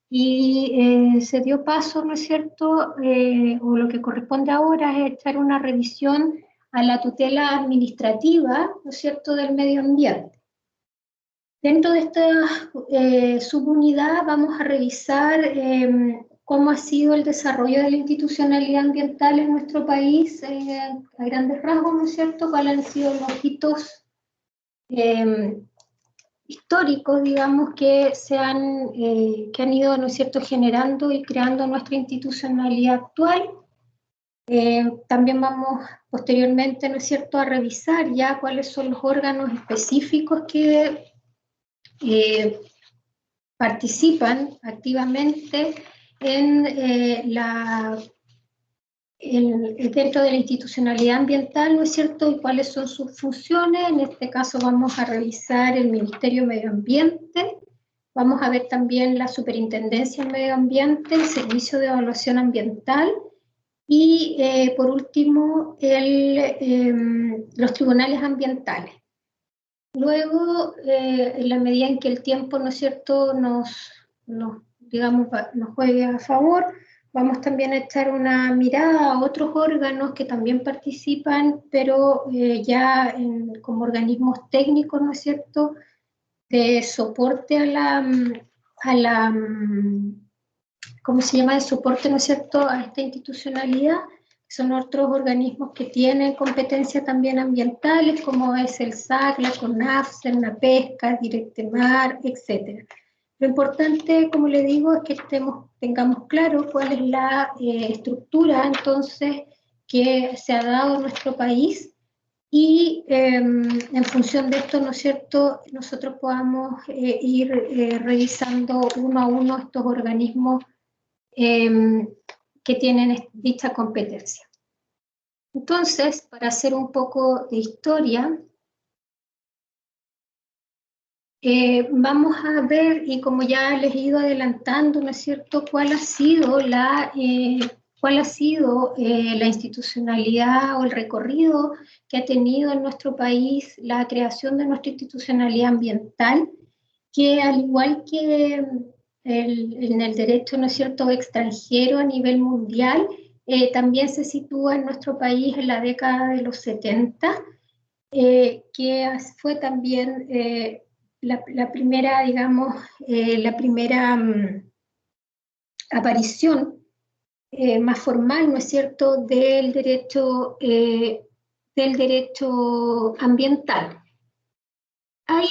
y se dio paso, ¿no es cierto?, o lo que corresponde ahora es echar una revisión a la tutela administrativa, ¿no es cierto?, del medio ambiente. Dentro de esta subunidad vamos a revisar cómo ha sido el desarrollo de la institucionalidad ambiental en nuestro país a grandes rasgos, ¿no es cierto?, cuáles han sido los hitos históricos, digamos, que han ido, ¿no es cierto?, generando y creando nuestra institucionalidad actual. También vamos posteriormente, ¿no es cierto?, a revisar ya cuáles son los órganos específicos que participan activamente dentro de la institucionalidad ambiental, ¿no es cierto?, y cuáles son sus funciones. En este caso vamos a revisar el Ministerio de Medio Ambiente, vamos a ver también la Superintendencia del Medio Ambiente, el Servicio de Evaluación Ambiental y, por último, los tribunales ambientales. Luego, en la medida en que el tiempo, ¿no es cierto?, digamos, nos juegue a favor, vamos también a echar una mirada a otros órganos que también participan, pero ya como organismos técnicos, ¿no es cierto?, de soporte ¿cómo se llama?, de soporte, ¿no es cierto?, a esta institucionalidad. Son otros organismos que tienen competencias también ambientales, como es el SAC, la CONAF, Cernapesca, Directemar, etc. Lo importante, como le digo, es que tengamos claro cuál es la estructura, entonces, que se ha dado en nuestro país y en función de esto, ¿no es cierto?, nosotros podamos ir revisando uno a uno estos organismos que tienen dicha competencia. Entonces, para hacer un poco de historia, vamos a ver, y como ya les he ido adelantando, ¿no es cierto?, cuál ha sido la institucionalidad o el recorrido que ha tenido en nuestro país la creación de nuestra institucionalidad ambiental, que al igual que en el derecho, ¿no es cierto?, extranjero a nivel mundial, también se sitúa en nuestro país en la década de los 70, que fue también la primera, digamos, aparición más formal, ¿no es cierto?, del derecho ambiental. Hay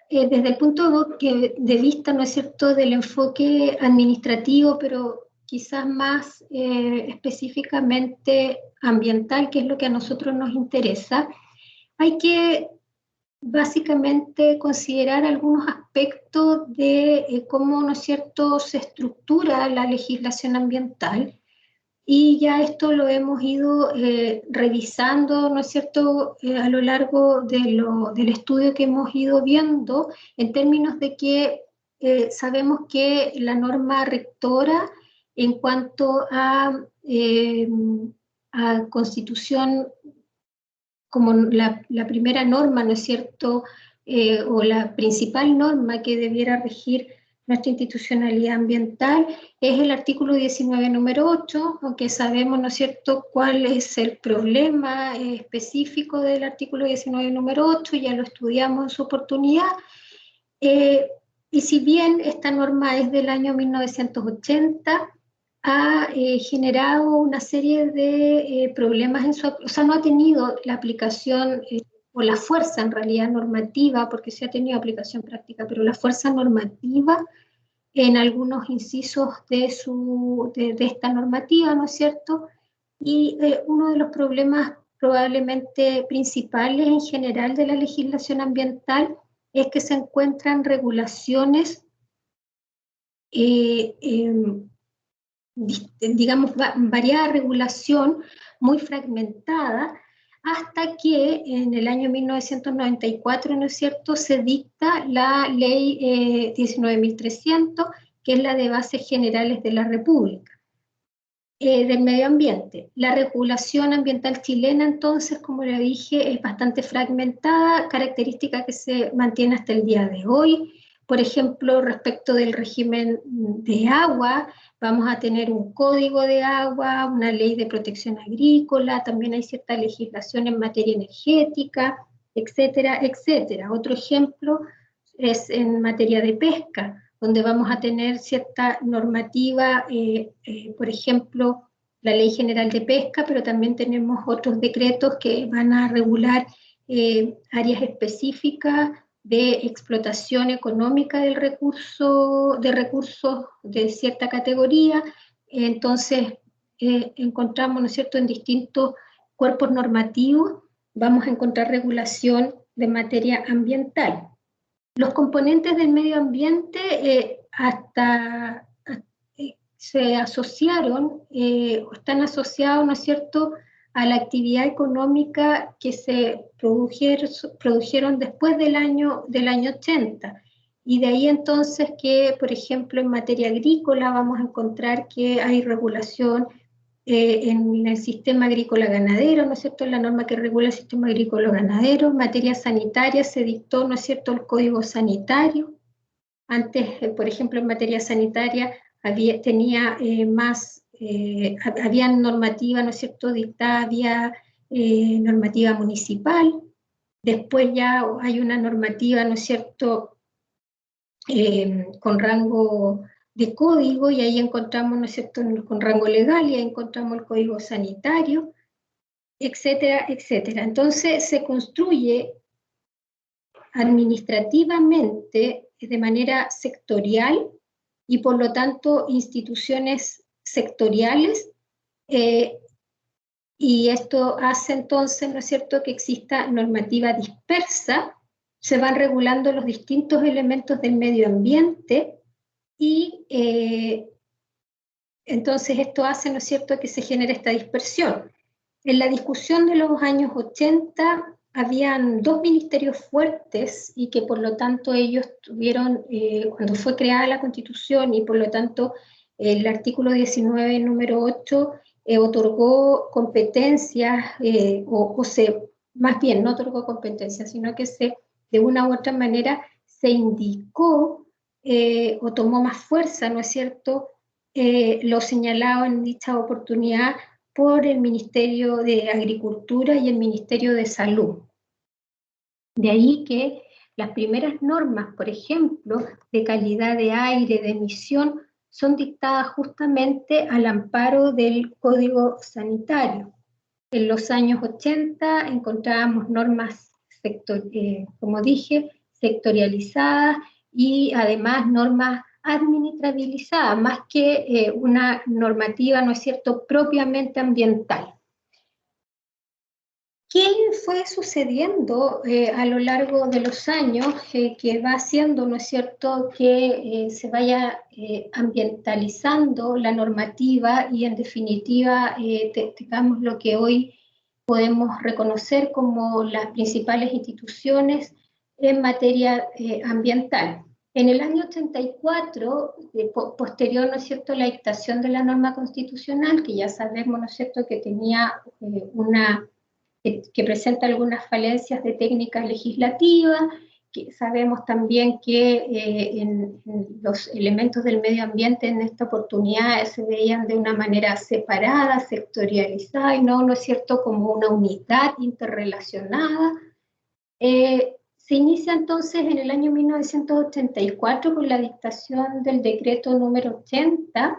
desde el punto de vista, ¿no es cierto?, del enfoque administrativo, pero quizás más específicamente ambiental, que es lo que a nosotros nos interesa, hay que básicamente considerar algunos aspectos de cómo, ¿no es cierto?, se estructura la legislación ambiental. Y ya esto lo hemos ido revisando, ¿no es cierto?, a lo largo del estudio que hemos ido viendo, en términos de que sabemos que la norma rectora en cuanto a Constitución, como la primera norma, ¿no es cierto?, o la principal norma que debiera regir nuestra institucionalidad ambiental, es el artículo 19, número 8, aunque sabemos, ¿no es cierto?, cuál es el problema específico del artículo 19, número 8, ya lo estudiamos en su oportunidad, y si bien esta norma es del año 1980, ha generado una serie de problemas o sea, no ha tenido la aplicación o la fuerza en realidad normativa, porque sí ha tenido aplicación práctica, pero la fuerza normativa en algunos incisos de esta normativa, ¿no es cierto? Y uno de los problemas probablemente principales en general de la legislación ambiental es que se encuentran regulaciones digamos, variada regulación, muy fragmentada, hasta que en el año 1994, ¿no es cierto?, se dicta la ley 19.300, que es la de bases generales de la República, del medio ambiente. La regulación ambiental chilena, entonces, como le dije, es bastante fragmentada, característica que se mantiene hasta el día de hoy. Por ejemplo, respecto del régimen de agua, vamos a tener un código de agua, una ley de protección agrícola, también hay cierta legislación en materia energética, etcétera, etcétera. Otro ejemplo es en materia de pesca, donde vamos a tener cierta normativa, por ejemplo, la Ley General de Pesca, pero también tenemos otros decretos que van a regular áreas específicas de explotación económica del recurso, de recursos de cierta categoría. Entonces, encontramos, ¿no es cierto?, en distintos cuerpos normativos, vamos a encontrar regulación de materia ambiental. Los componentes del medio ambiente se asociaron, o están asociados, ¿no es cierto?, a la actividad económica que se produjeron después del año 80. Y de ahí entonces que, por ejemplo, en materia agrícola vamos a encontrar que hay regulación en el sistema agrícola ganadero, ¿no es cierto?, la norma que regula el sistema agrícola ganadero. En materia sanitaria se dictó, ¿no es cierto?, el Código Sanitario. Antes, por ejemplo, en materia sanitaria había normativa, ¿no es cierto?, dictada, había normativa municipal. Después ya hay una normativa, ¿no es cierto?, con rango de código, y ahí encontramos, ¿no es cierto?, con rango legal, y ahí encontramos el Código Sanitario, etcétera, etcétera. Entonces se construye administrativamente de manera sectorial, y por lo tanto instituciones sectoriales, y esto hace entonces, ¿no es cierto?, que exista normativa dispersa, se van regulando los distintos elementos del medio ambiente, y entonces esto hace, ¿no es cierto?, que se genere esta dispersión. En la discusión de los años 80 habían dos ministerios fuertes, y que por lo tanto ellos tuvieron, cuando fue creada la Constitución, y por lo tanto el artículo 19, número 8, otorgó competencias, más bien no otorgó competencias, sino que de una u otra manera se indicó o tomó más fuerza, ¿no es cierto?, lo señalado en dicha oportunidad por el Ministerio de Agricultura y el Ministerio de Salud. De ahí que las primeras normas, por ejemplo, de calidad de aire, de emisión, son dictadas justamente al amparo del Código Sanitario. En los años 80 encontrábamos normas, como dije, sectorializadas, y además normas administrabilizadas, más que una normativa, ¿no es cierto?, propiamente ambiental. ¿Qué fue sucediendo a lo largo de los años que va haciendo, ¿no es cierto?, que se vaya ambientalizando la normativa, y en definitiva tengamos lo que hoy podemos reconocer como las principales instituciones en materia ambiental? En el año 84, posterior, ¿no es cierto?, a la dictación de la norma constitucional, que ya sabemos, ¿no es cierto?, que tenía que presenta algunas falencias de técnica legislativa, que sabemos también que en los elementos del medio ambiente en esta oportunidad se veían de una manera separada, sectorializada, y no es cierto, como una unidad interrelacionada. Se inicia entonces en el año 1984 con la dictación del decreto número 80,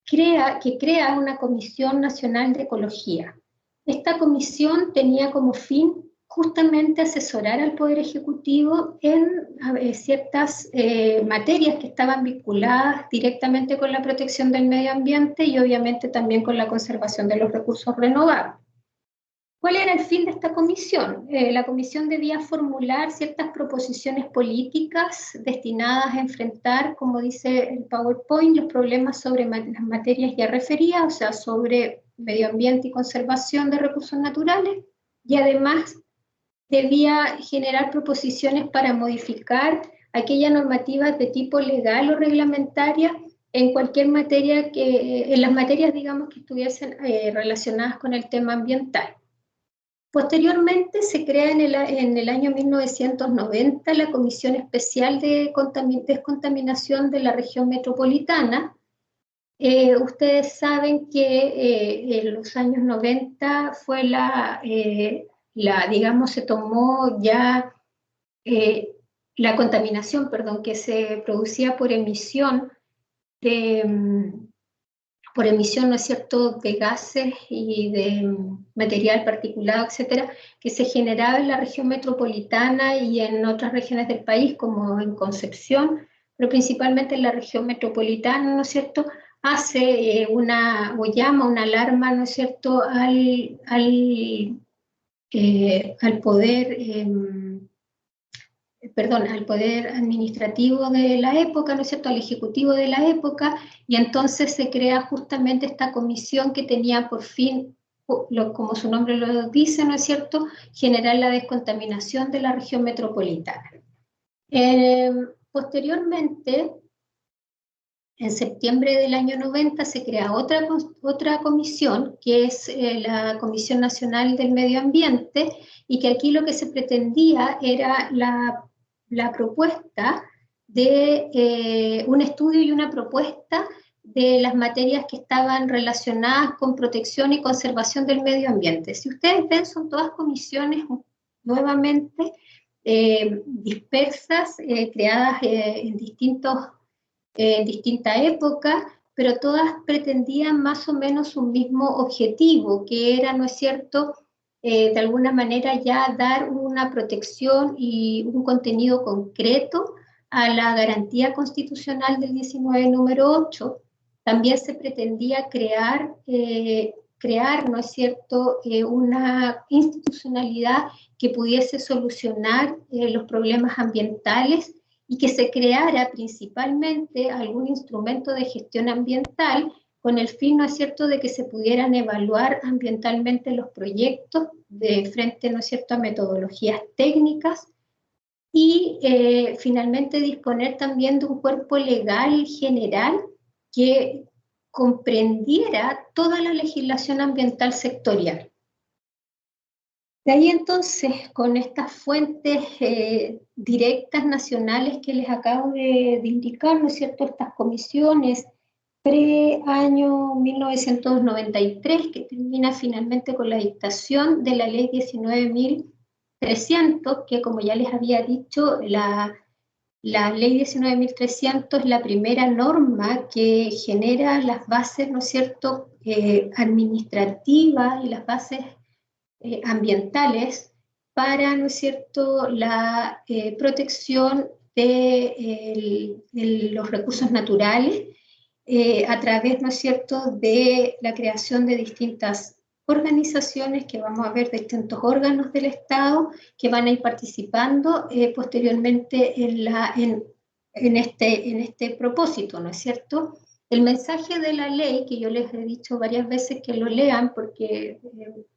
que crea una Comisión Nacional de Ecología. Esta comisión tenía como fin justamente asesorar al Poder Ejecutivo en ciertas materias que estaban vinculadas directamente con la protección del medio ambiente, y obviamente también con la conservación de los recursos renovables. ¿Cuál era el fin de esta comisión? La comisión debía formular ciertas proposiciones políticas destinadas a enfrentar, como dice el PowerPoint, los problemas sobre las materias ya referidas, o sea, sobre medio ambiente y conservación de recursos naturales, y además debía generar proposiciones para modificar aquella normativa de tipo legal o reglamentaria en cualquier materia, en las materias, digamos, que estuviesen relacionadas con el tema ambiental. Posteriormente se crea en el año 1990 la Comisión Especial de Descontaminación de la Región Metropolitana. Ustedes saben que en los años 90 fue digamos, se tomó ya la contaminación, perdón, que se producía por emisión ¿no es cierto?, de gases y de material particulado, etcétera, que se generaba en la región metropolitana y en otras regiones del país, como en Concepción, pero principalmente en la región metropolitana, ¿no es cierto?, hace o llama una alarma, ¿no es cierto?, al poder... al poder administrativo de la época, ¿no es cierto?, al ejecutivo de la época, y entonces se crea justamente esta comisión que tenía por fin, como su nombre lo dice, ¿no es cierto?, generar la descontaminación de la región metropolitana. Posteriormente, en septiembre del año 90 se crea otra comisión, que es la Comisión Nacional del Medio Ambiente, y que aquí lo que se pretendía era la propuesta de un estudio y una propuesta de las materias que estaban relacionadas con protección y conservación del medio ambiente. Si ustedes ven, son todas comisiones nuevamente dispersas, creadas en distinta época, pero todas pretendían más o menos un mismo objetivo, que era, ¿no es cierto?, de alguna manera ya dar una protección y un contenido concreto a la garantía constitucional del 19 número 8. También se pretendía crear, ¿no es cierto?, una institucionalidad que pudiese solucionar los problemas ambientales y que se creara principalmente algún instrumento de gestión ambiental con el fin, ¿no es cierto?, de que se pudieran evaluar ambientalmente los proyectos de frente, ¿no es cierto?, a metodologías técnicas y finalmente disponer también de un cuerpo legal general que comprendiera toda la legislación ambiental sectorial. De ahí entonces, con estas fuentes directas nacionales que les acabo de indicar, ¿no es cierto?, estas comisiones pre-año 1993, que termina finalmente con la dictación de la ley 19.300, que como ya les había dicho, la ley 19.300 es la primera norma que genera las bases, ¿no es cierto?, administrativas y las bases ambientales para, ¿no es cierto?, la protección de los recursos naturales a través, ¿no es cierto?, de la creación de distintas organizaciones que vamos a ver, distintos órganos del Estado que van a ir participando posteriormente en este propósito, ¿no es cierto? El mensaje de la ley, que yo les he dicho varias veces que lo lean, porque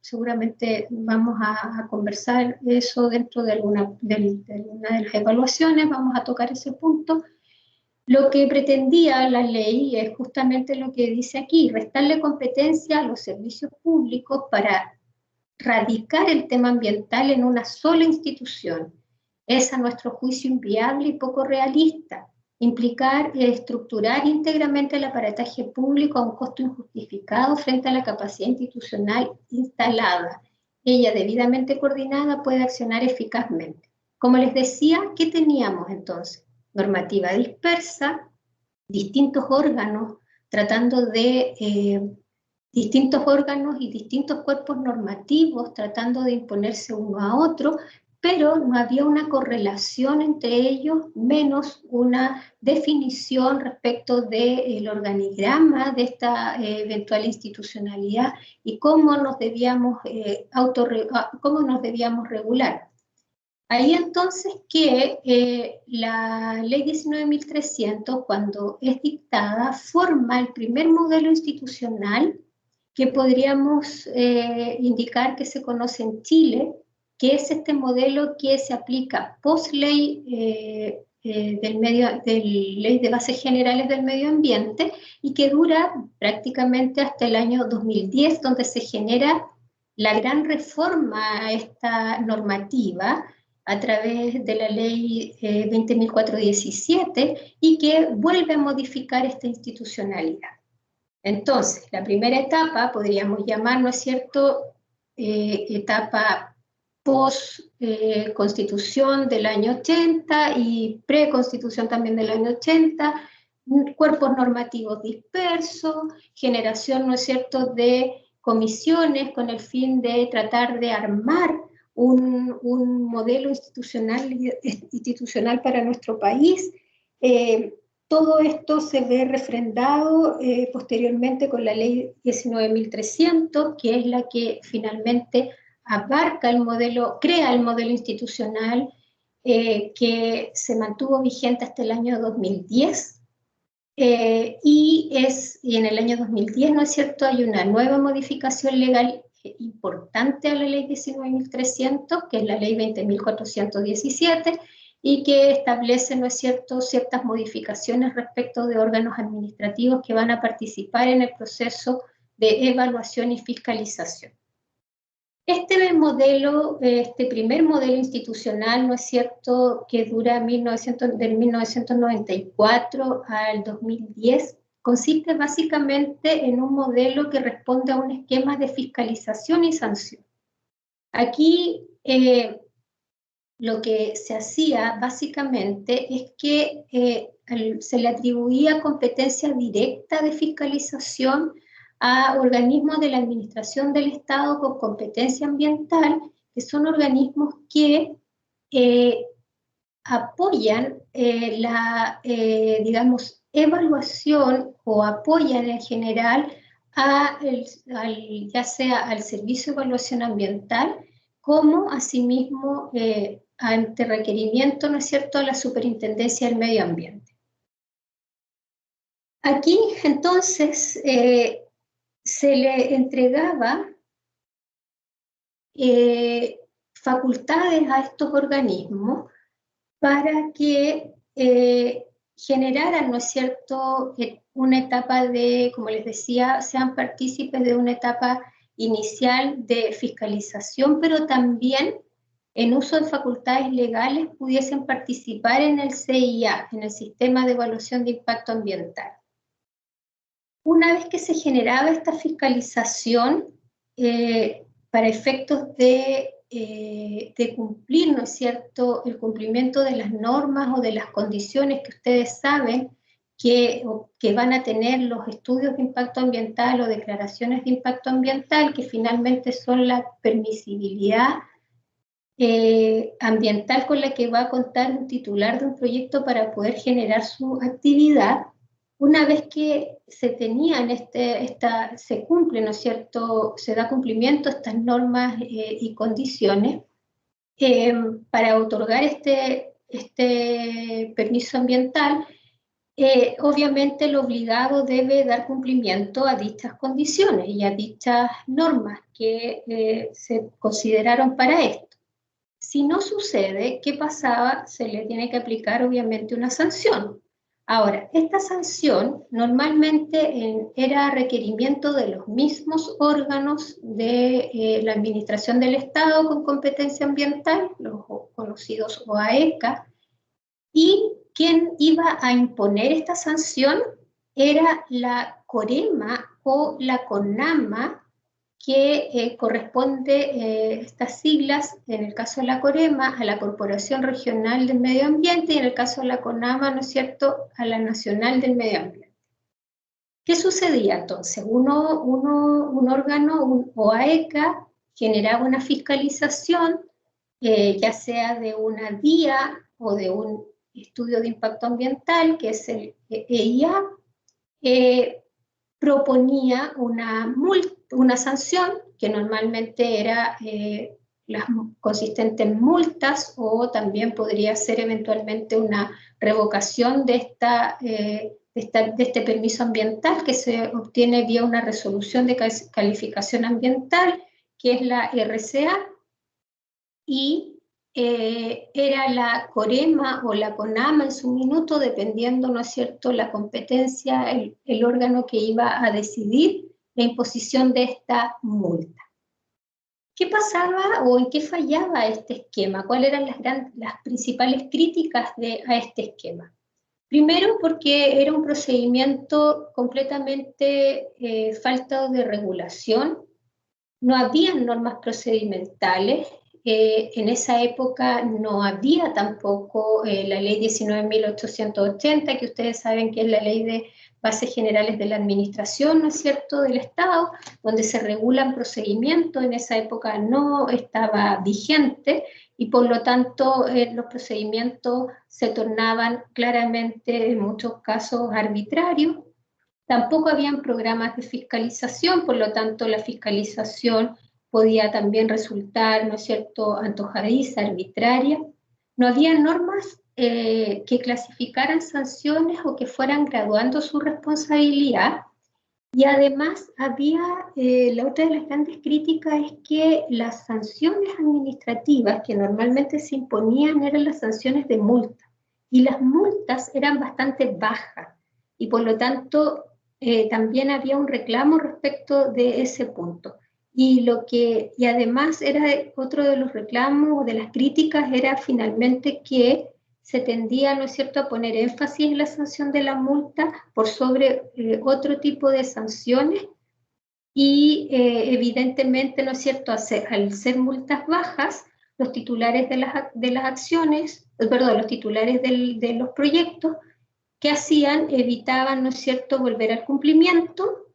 seguramente vamos a conversar eso dentro de una de las evaluaciones, vamos a tocar ese punto. Lo que pretendía la ley es justamente lo que dice aquí, restarle competencia a los servicios públicos para radicar el tema ambiental en una sola institución. Es a nuestro juicio inviable y poco realista. Implicar estructurar íntegramente el aparataje público a un costo injustificado frente a la capacidad institucional instalada. Ella, debidamente coordinada, puede accionar eficazmente. Como les decía, ¿qué teníamos entonces? Normativa dispersa, distintos órganos tratando de distintos órganos y distintos cuerpos normativos tratando de imponerse uno a otro, pero no había una correlación entre ellos, menos una definición respecto del organigrama de esta eventual institucionalidad y cómo nos debíamos, cómo nos debíamos regular. Ahí entonces que la ley 19.300, cuando es dictada, forma el primer modelo institucional que podríamos indicar que se conoce en Chile, que es este modelo que se aplica post-ley ley de bases generales del medio ambiente y que dura prácticamente hasta el año 2010, donde se genera la gran reforma a esta normativa a través de la ley 20.417 y que vuelve a modificar esta institucionalidad. Entonces, la primera etapa podríamos llamar, ¿no es cierto?, etapa post-constitución del año 80 y pre-constitución también del año 80, cuerpos normativos dispersos, generación, ¿no es cierto?, de comisiones con el fin de tratar de armar un modelo institucional para nuestro país. Todo esto se ve refrendado posteriormente con la ley 19.300, que es la que finalmente abarca el modelo, crea el modelo institucional que se mantuvo vigente hasta el año 2010. Y en el año 2010, ¿no es cierto?, hay una nueva modificación legal importante a la ley 19.300, que es la ley 20.417, y que establece, ¿no es cierto?, ciertas modificaciones respecto de órganos administrativos que van a participar en el proceso de evaluación y fiscalización. Este primer modelo institucional, ¿no es cierto?, que dura del 1994 al 2010, consiste básicamente en un modelo que responde a un esquema de fiscalización y sanción. Aquí lo que se hacía básicamente es que se le atribuía competencia directa de fiscalización a organismos de la administración del Estado con competencia ambiental, que son organismos que apoyan digamos, evaluación o apoyan en general ya sea al Servicio de Evaluación Ambiental, como asimismo ante requerimiento, ¿no es cierto?, a la Superintendencia del Medio Ambiente. Aquí, entonces, se le entregaba facultades a estos organismos para que generaran, ¿no es cierto?, una etapa de, como les decía, sean partícipes de una etapa inicial de fiscalización, pero también en uso de facultades legales pudiesen participar en el CIA, en el Sistema de Evaluación de Impacto Ambiental. Una vez que se generaba esta fiscalización, para efectos de cumplir, ¿no es cierto?, el cumplimiento de las normas o de las condiciones que ustedes saben que van a tener los estudios de impacto ambiental o declaraciones de impacto ambiental, que finalmente son la permisibilidad ambiental con la que va a contar un titular de un proyecto para poder generar su actividad. Una vez que se tenían se cumple, ¿no es cierto?, se da cumplimiento a estas normas y condiciones, para otorgar este permiso ambiental, obviamente el obligado debe dar cumplimiento a dichas condiciones y a dichas normas que se consideraron para esto. Si no sucede, ¿qué pasaba? Se le tiene que aplicar obviamente una sanción. Ahora, esta sanción normalmente era requerimiento de los mismos órganos de la Administración del Estado con competencia ambiental, los conocidos OAECA, y quien iba a imponer esta sanción era la COREMA o la CONAMA, que corresponde estas siglas, en el caso de la COREMA, a la Corporación Regional del Medio Ambiente y en el caso de la CONAMA, ¿no es cierto?, a la Nacional del Medio Ambiente. ¿Qué sucedía entonces? Un órgano, un OAECA, generaba una fiscalización, ya sea de una DIA o de un estudio de impacto ambiental, que es el EIA, proponía una sanción que normalmente era consistente en multas, o también podría ser eventualmente una revocación de este permiso ambiental que se obtiene vía una resolución de calificación ambiental, que es la RCA, y era la COREMA o la CONAMA en su minuto, dependiendo, ¿no es cierto?, la competencia, el órgano que iba a decidir la imposición de esta multa. ¿Qué pasaba o en qué fallaba este esquema? ¿Cuáles eran las principales críticas a este esquema? Primero, porque era un procedimiento completamente falto de regulación. No había normas procedimentales. En esa época no había tampoco la ley 19.880, que ustedes saben que es la ley de bases generales de la administración, ¿no es cierto?, del Estado, donde se regulan procedimientos. En esa época no estaba vigente y por lo tanto los procedimientos se tornaban claramente en muchos casos arbitrarios. Tampoco habían programas de fiscalización, por lo tanto la fiscalización podía también resultar, ¿no es cierto?, antojadiza, arbitraria. No había normas que clasificaran sanciones o que fueran graduando su responsabilidad. Y además había, la otra de las grandes críticas es que las sanciones administrativas que normalmente se imponían eran las sanciones de multa. Y las multas eran bastante bajas. Y por lo tanto también había un reclamo respecto de ese punto. Y además era otro de los reclamos o de las críticas era finalmente que se tendía, ¿no es cierto?, a poner énfasis en la sanción de la multa por sobre otro tipo de sanciones y evidentemente, ¿no es cierto?, al ser multas bajas, los titulares de las acciones, perdón, los titulares de los proyectos, ¿qué hacían? Evitaban, ¿no es cierto?, volver al cumplimiento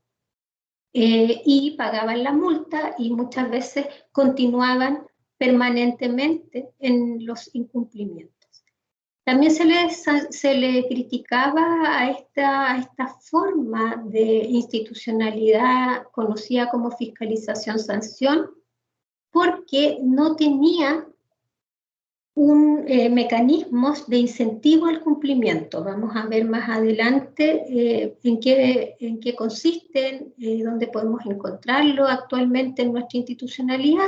y pagaban la multa y muchas veces continuaban permanentemente en los incumplimientos. También se le criticaba a esta forma de institucionalidad conocida como fiscalización-sanción porque no tenía mecanismos de incentivo al cumplimiento. Vamos a ver más adelante en qué consisten, dónde podemos encontrarlo actualmente en nuestra institucionalidad,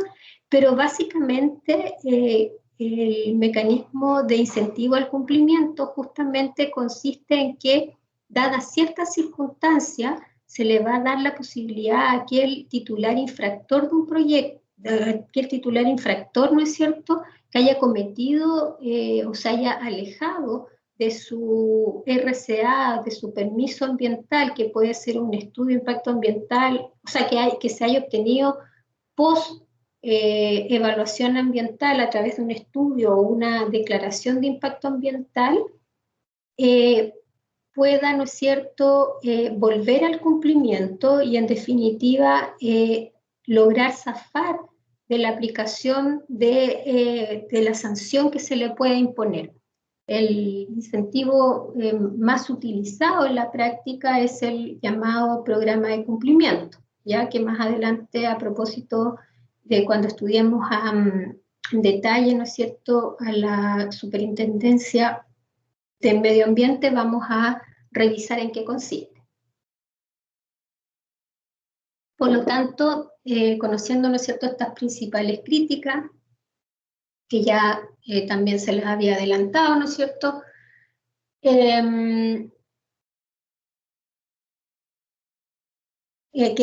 pero básicamente el mecanismo de incentivo al cumplimiento justamente consiste en que, dadas ciertas circunstancias, se le va a dar la posibilidad a aquel titular infractor de un proyecto, aquel titular infractor, ¿no es cierto?, que haya cometido o se haya alejado de su RCA, de su permiso ambiental, que puede ser un estudio de impacto ambiental, o sea, que se haya obtenido post evaluación ambiental a través de un estudio o una declaración de impacto ambiental, pueda, ¿no es cierto?, volver al cumplimiento y en definitiva lograr zafar de la aplicación de la sanción que se le pueda imponer. El incentivo más utilizado en la práctica es el llamado programa de cumplimiento, ya que más adelante, a propósito de cuando estudiemos en detalle, ¿no es cierto?, a la Superintendencia de Medio Ambiente, vamos a revisar en qué consiste. Por lo tanto, conociendo, ¿no es cierto?, estas principales críticas, que ya también se les había adelantado, ¿no es cierto?, que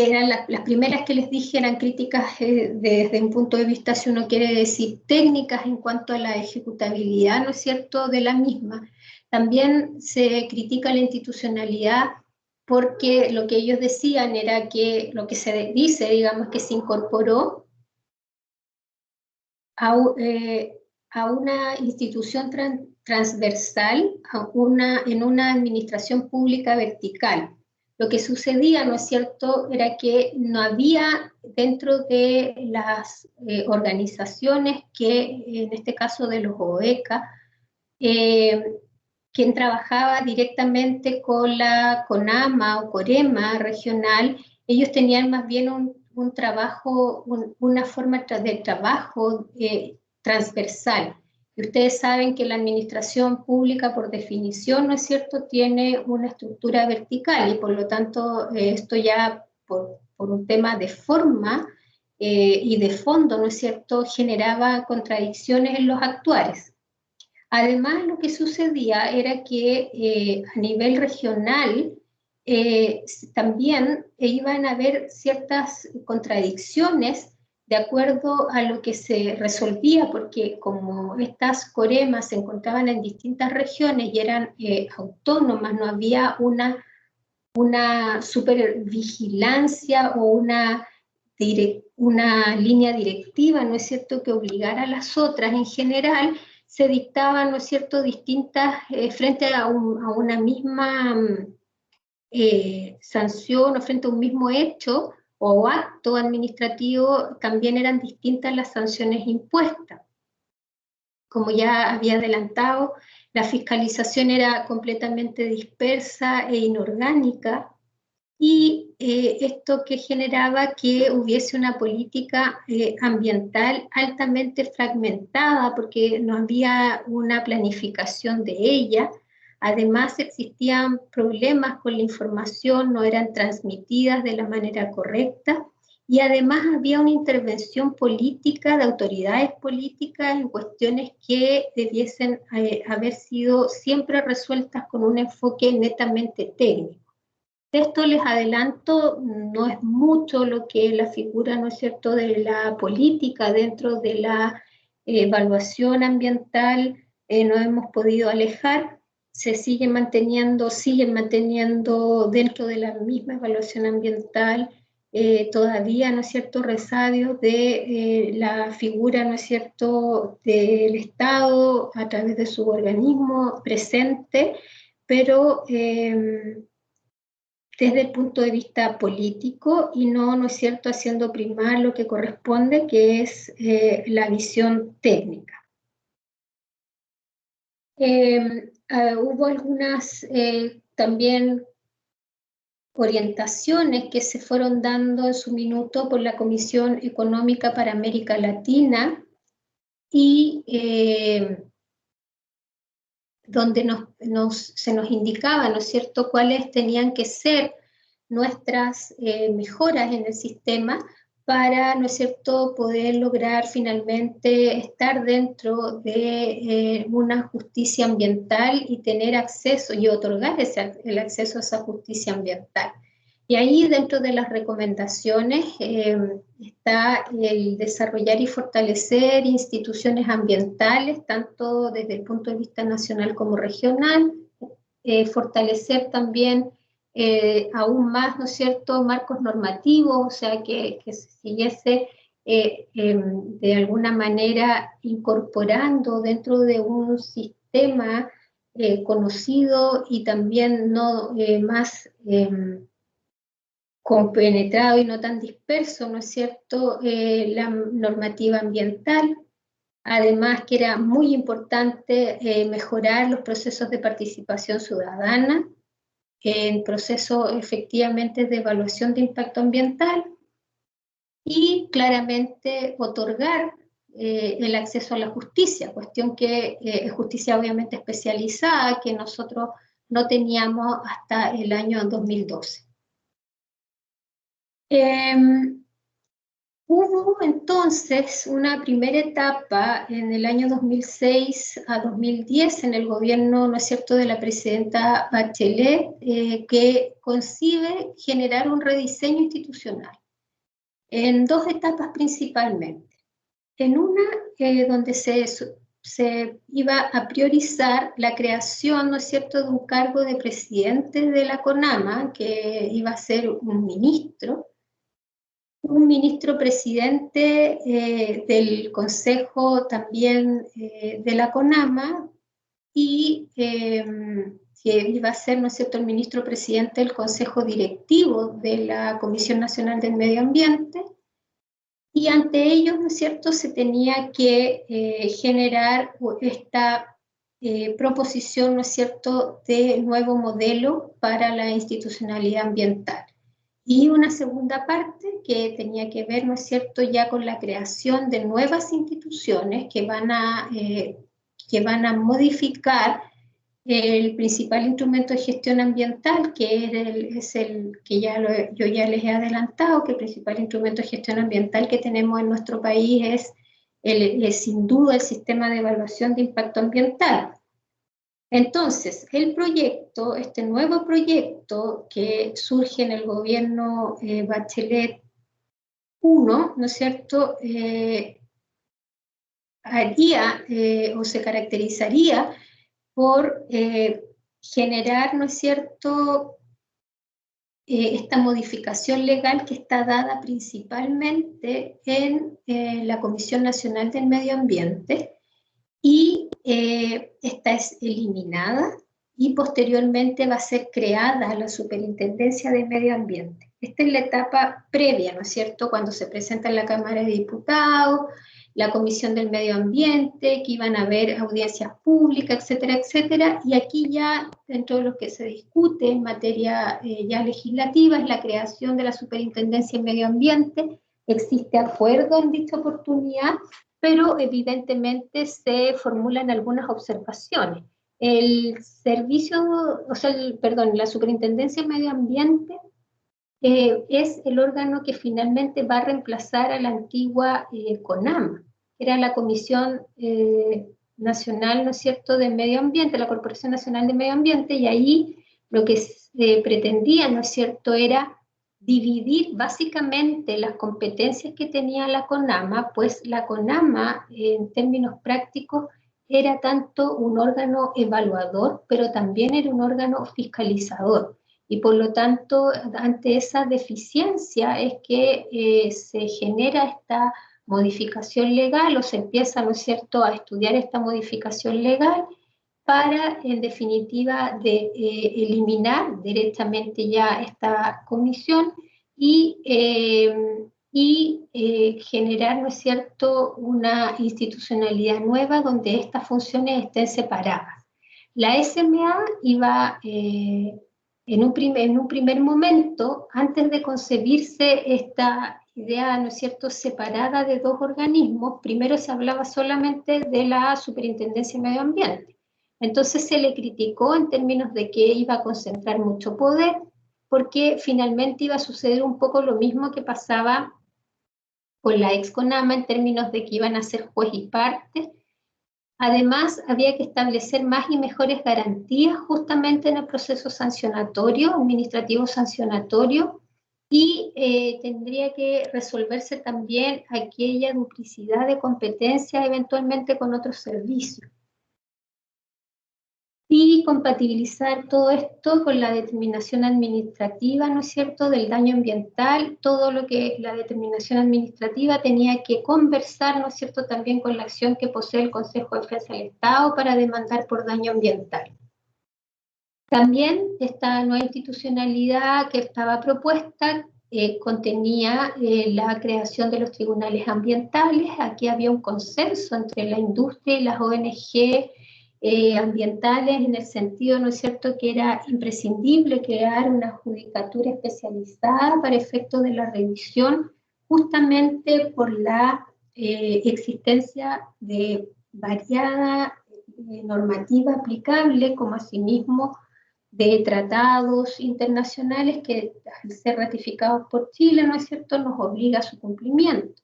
eran las primeras que les dije, eran críticas desde un punto de vista, si uno quiere decir, técnicas en cuanto a la ejecutabilidad, ¿no es cierto?, de la misma. También se critica la institucionalidad porque lo que ellos decían era que lo que se dice, digamos, que se incorporó a una institución transversal, en una administración pública vertical. Lo que sucedía, ¿no es cierto?, era que no había dentro de las organizaciones que, en este caso de los OECA, quien trabajaba directamente con la CONAMA o COREMA regional, ellos tenían más bien un trabajo, una forma de trabajo transversal. Y ustedes saben que la administración pública, por definición, ¿no es cierto?, tiene una estructura vertical y por lo tanto esto ya por un tema de forma y de fondo, ¿no es cierto?, generaba contradicciones en los actuares. Además, lo que sucedía era que a nivel regional también iban a haber ciertas contradicciones de acuerdo a lo que se resolvía, porque como estas coremas se encontraban en distintas regiones y eran autónomas, no había una supervigilancia o una línea directiva, ¿no es cierto?, que obligara a las otras. En general se dictaban, ¿no es cierto?, distintas, frente a una misma sanción o frente a un mismo hecho o acto administrativo, también eran distintas las sanciones impuestas. Como ya había adelantado, la fiscalización era completamente dispersa e inorgánica, y esto que generaba que hubiese una política ambiental altamente fragmentada, porque no había una planificación de ella. Además, existían problemas con la información, no eran transmitidas de la manera correcta, y además había una intervención política de autoridades políticas en cuestiones que debiesen haber sido siempre resueltas con un enfoque netamente técnico. Esto les adelanto, no es mucho lo que es la figura, ¿no es cierto?, de la política dentro de la evaluación ambiental, no hemos podido alejar, se siguen manteniendo dentro de la misma evaluación ambiental todavía, ¿no es cierto?, resabios de la figura, ¿no es cierto?, del Estado a través de su organismo presente, pero desde el punto de vista político y no, ¿no es cierto?, haciendo primar lo que corresponde, que es la visión técnica. Hubo algunas también orientaciones que se fueron dando en su minuto por la Comisión Económica para América Latina y donde se nos indicaba, ¿no es cierto?, cuáles tenían que ser nuestras mejoras en el sistema para, ¿no es cierto?, poder lograr finalmente estar dentro de una justicia ambiental y tener acceso y otorgar el acceso a esa justicia ambiental. Y ahí dentro de las recomendaciones está el desarrollar y fortalecer instituciones ambientales, tanto desde el punto de vista nacional como regional, fortalecer también aún más, ¿no es cierto?, marcos normativos, o sea, que se siguiese de alguna manera incorporando dentro de un sistema conocido y también no más compenetrado y no tan disperso, ¿no es cierto?, la normativa ambiental. Además que era muy importante mejorar los procesos de participación ciudadana, en procesos efectivamente de evaluación de impacto ambiental y claramente otorgar el acceso a la justicia, cuestión que es justicia obviamente especializada que nosotros no teníamos hasta el año 2012. Hubo entonces una primera etapa en el año 2006 a 2010 en el gobierno, ¿no es cierto?, de la presidenta Bachelet, que concibe generar un rediseño institucional en dos etapas principalmente. En una donde se iba a priorizar la creación, ¿no es cierto?, de un cargo de presidente de la CONAMA, que iba a ser un ministro presidente del Consejo también de la CONAMA y que iba a ser, ¿no es cierto?, el ministro presidente del Consejo Directivo de la Comisión Nacional del Medio Ambiente, y ante ellos, ¿no es cierto?, se tenía que generar esta proposición, ¿no es cierto?, de nuevo modelo para la institucionalidad ambiental. Y una segunda parte que tenía que ver, ¿no es cierto?, ya con la creación de nuevas instituciones que van a modificar el principal instrumento de gestión ambiental, que es el que yo ya les he adelantado, que el principal instrumento de gestión ambiental que tenemos en nuestro país es sin duda el sistema de evaluación de impacto ambiental. Entonces, este nuevo proyecto que surge en el gobierno Bachelet uno, ¿no es cierto?, haría o se caracterizaría por generar, ¿no es cierto?, esta modificación legal que está dada principalmente en la Comisión Nacional del Medio Ambiente, y esta es eliminada y posteriormente va a ser creada la Superintendencia de Medio Ambiente. Esta es la etapa previa, ¿no es cierto?, cuando se presenta en la Cámara de Diputados, la Comisión del Medio Ambiente, que iban a haber audiencias públicas, etcétera, etcétera, y aquí ya, dentro de lo que se discute en materia ya legislativa, es la creación de la Superintendencia en Medio Ambiente. Existe acuerdo en dicha oportunidad, pero evidentemente se formulan algunas observaciones. El servicio, o sea, la Superintendencia de Medio Ambiente es el órgano que finalmente va a reemplazar a la antigua CONAMA, que era la Comisión Nacional, ¿no es cierto?, de Medio Ambiente, la Corporación Nacional de Medio Ambiente, y ahí lo que pretendía, ¿no es cierto?, era dividir básicamente las competencias que tenía la CONAMA, pues la CONAMA, en términos prácticos, era tanto un órgano evaluador, pero también era un órgano fiscalizador. Y por lo tanto, ante esa deficiencia es que se genera esta modificación legal, o se empieza, ¿no es cierto?, a estudiar esta modificación legal para, en definitiva, eliminar directamente ya esta comisión y generar, ¿no es cierto?, una institucionalidad nueva donde estas funciones estén separadas. La SMA iba, en un primer momento, antes de concebirse esta idea, ¿no es cierto?, separada de dos organismos, primero se hablaba solamente de la Superintendencia de Medio Ambiente. Entonces se le criticó en términos de que iba a concentrar mucho poder, porque finalmente iba a suceder un poco lo mismo que pasaba con la ex CONAMA, en términos de que iban a ser juez y parte. Además, había que establecer más y mejores garantías justamente en el proceso sancionatorio, administrativo sancionatorio, y tendría que resolverse también aquella duplicidad de competencias eventualmente con otros servicios. Y compatibilizar todo esto con la determinación administrativa, ¿no es cierto?, del daño ambiental, todo lo que la determinación administrativa tenía que conversar, ¿no es cierto?, también con la acción que posee el Consejo de Defensa del Estado para demandar por daño ambiental. También esta nueva institucionalidad que estaba propuesta contenía la creación de los tribunales ambientales. Aquí había un consenso entre la industria y las ONG ambientales, en el sentido, ¿no es cierto?, que era imprescindible crear una judicatura especializada para efectos de la revisión, justamente por la existencia de variada normativa aplicable, como asimismo de tratados internacionales que, al ser ratificados por Chile, ¿no es cierto?, nos obliga a su cumplimiento.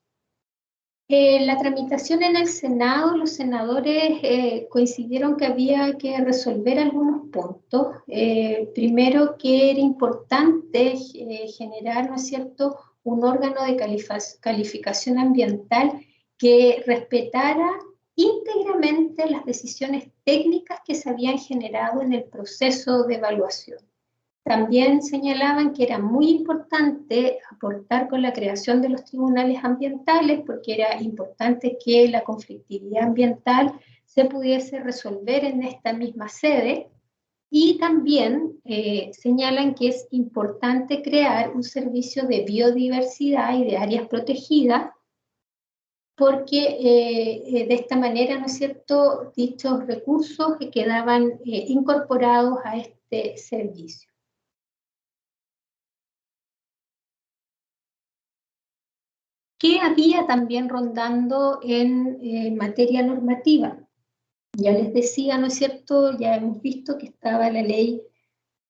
La tramitación en el Senado, los senadores coincidieron que había que resolver algunos puntos. Primero, que era importante generar, ¿no es cierto?, un órgano de calificación ambiental que respetara íntegramente las decisiones técnicas que se habían generado en el proceso de evaluación. También señalaban que era muy importante aportar con la creación de los tribunales ambientales, porque era importante que la conflictividad ambiental se pudiese resolver en esta misma sede. Y también señalan que es importante crear un servicio de biodiversidad y de áreas protegidas, porque de esta manera, ¿no es cierto?, dichos recursos que quedaban incorporados a este servicio. ¿Qué había también rondando en materia normativa? Ya les decía, ¿no es cierto?, ya hemos visto que estaba la ley,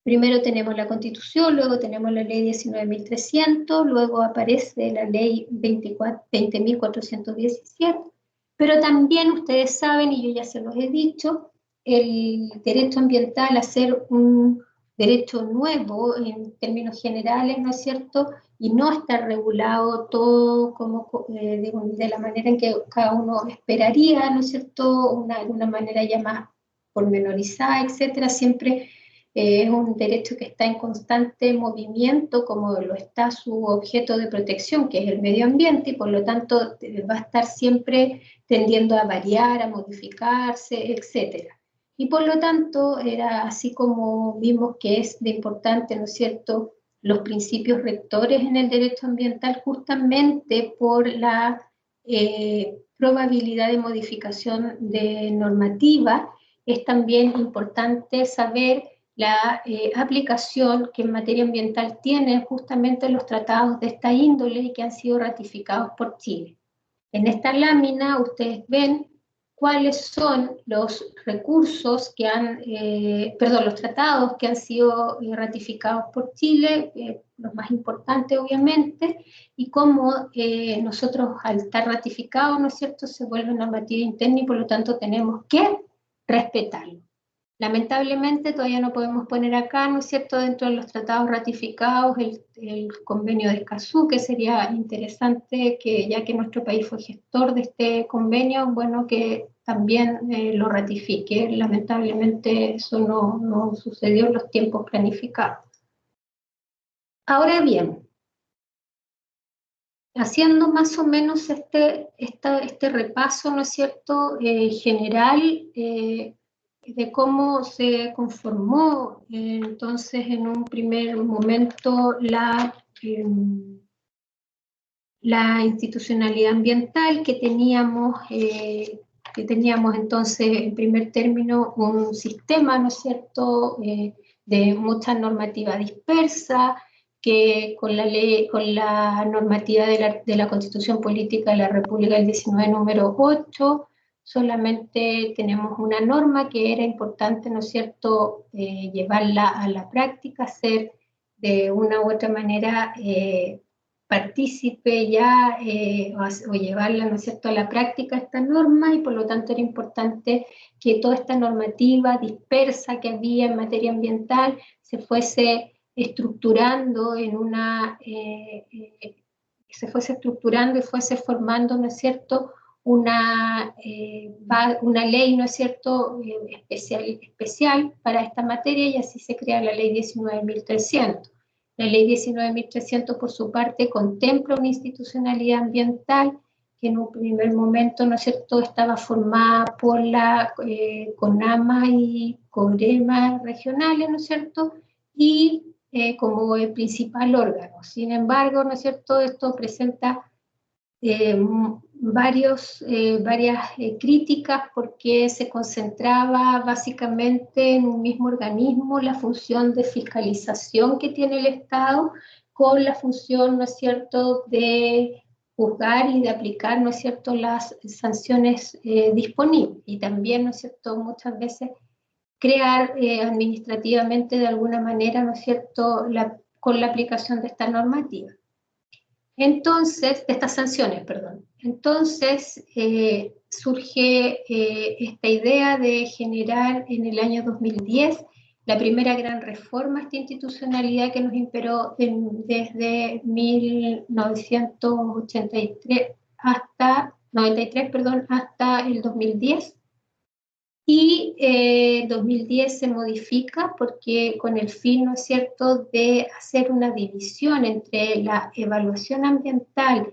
primero tenemos la Constitución, luego tenemos la ley 19.300, luego aparece la ley 20.417, pero también ustedes saben, y yo ya se los he dicho, el derecho ambiental a ser un derecho nuevo en términos generales, ¿no es cierto? Y no está regulado todo como, de la manera en que cada uno esperaría, ¿no es cierto? De una manera ya más pormenorizada, etcétera. Siempre es un derecho que está en constante movimiento, como lo está su objeto de protección, que es el medio ambiente, y por lo tanto va a estar siempre tendiendo a variar, a modificarse, etcétera. Y por lo tanto, era así como vimos que es de importante, ¿no es cierto?, los principios rectores en el derecho ambiental, justamente por la probabilidad de modificación de normativa. Es también importante saber la aplicación que en materia ambiental tienen justamente los tratados de esta índole y que han sido ratificados por Chile. En esta lámina ustedes ven cuáles son los recursos que han, los tratados que han sido ratificados por Chile, los más importantes obviamente, y cómo nosotros al estar ratificados, ¿no es cierto?, se vuelve normativa interna y por lo tanto tenemos que respetarlo. Lamentablemente todavía no podemos poner acá, ¿no es cierto?, dentro de los tratados ratificados el convenio de Escazú, que sería interesante que, ya que nuestro país fue gestor de este convenio, bueno, que también lo ratifique. Lamentablemente eso no sucedió en los tiempos planificados. Ahora bien, haciendo más o menos este repaso, ¿no es cierto?, general, de cómo se conformó entonces en un primer momento la institucionalidad ambiental que teníamos entonces en primer término un sistema, ¿no es cierto?, de mucha normativa dispersa, que con la normativa de la Constitución Política de la República del 19 número 8, solamente tenemos una norma que era importante, ¿no es cierto?, llevarla a la práctica, hacer de una u otra manera partícipe ya o llevarla, ¿no es cierto?, a la práctica esta norma, y por lo tanto era importante que toda esta normativa dispersa que había en materia ambiental se fuese estructurando en y fuese formando, ¿no es cierto?, una ley, ¿no es cierto?, especial para esta materia, y así se crea la ley 19.300. La ley 19.300, por su parte, contempla una institucionalidad ambiental que en un primer momento, ¿no es cierto?, estaba formada por la CONAMA y COREMA regionales, ¿no es cierto?, y como el principal órgano. Sin embargo, ¿no es cierto?, esto presenta varias críticas porque se concentraba básicamente en un mismo organismo la función de fiscalización que tiene el Estado con la función, ¿no es cierto?, de juzgar y de aplicar, ¿no es cierto?, las sanciones disponibles, y también, ¿no es cierto?, muchas veces crear administrativamente de alguna manera, ¿no es cierto?, con la aplicación de esta normativa. Entonces, de estas sanciones, perdón. Entonces, surge esta idea de generar en el año 2010 la primera gran reforma a esta institucionalidad que nos imperó desde 1983 hasta el 2010. Y 2010 se modifica porque con el fin, ¿no es cierto?, de hacer una división entre la evaluación ambiental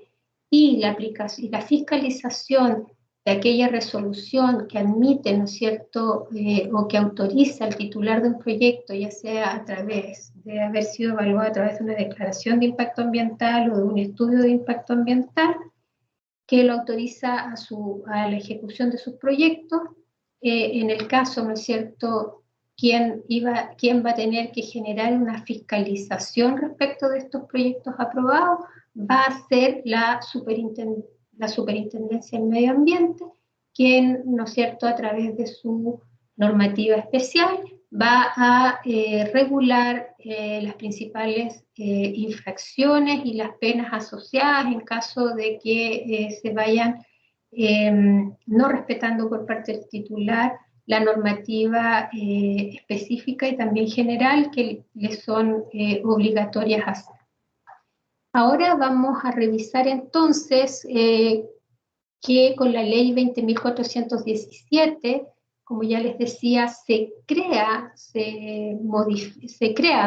y la aplicación y la fiscalización de aquella resolución que admite, ¿no es cierto?, o que autoriza al titular de un proyecto, ya sea a través de haber sido evaluado a través de una declaración de impacto ambiental o de un estudio de impacto ambiental, que lo autoriza a la ejecución de sus proyectos. En el caso, ¿no es cierto?, quién va a tener que generar una fiscalización respecto de estos proyectos aprobados va a ser la Superintendencia del Medio Ambiente, quien, ¿no es cierto?, a través de su normativa especial va a regular las principales infracciones y las penas asociadas en caso de que se vayan no respetando por parte del titular la normativa específica y también general que les son obligatorias hacer. Ahora vamos a revisar entonces que con la ley 20.417, como ya les decía, se crea,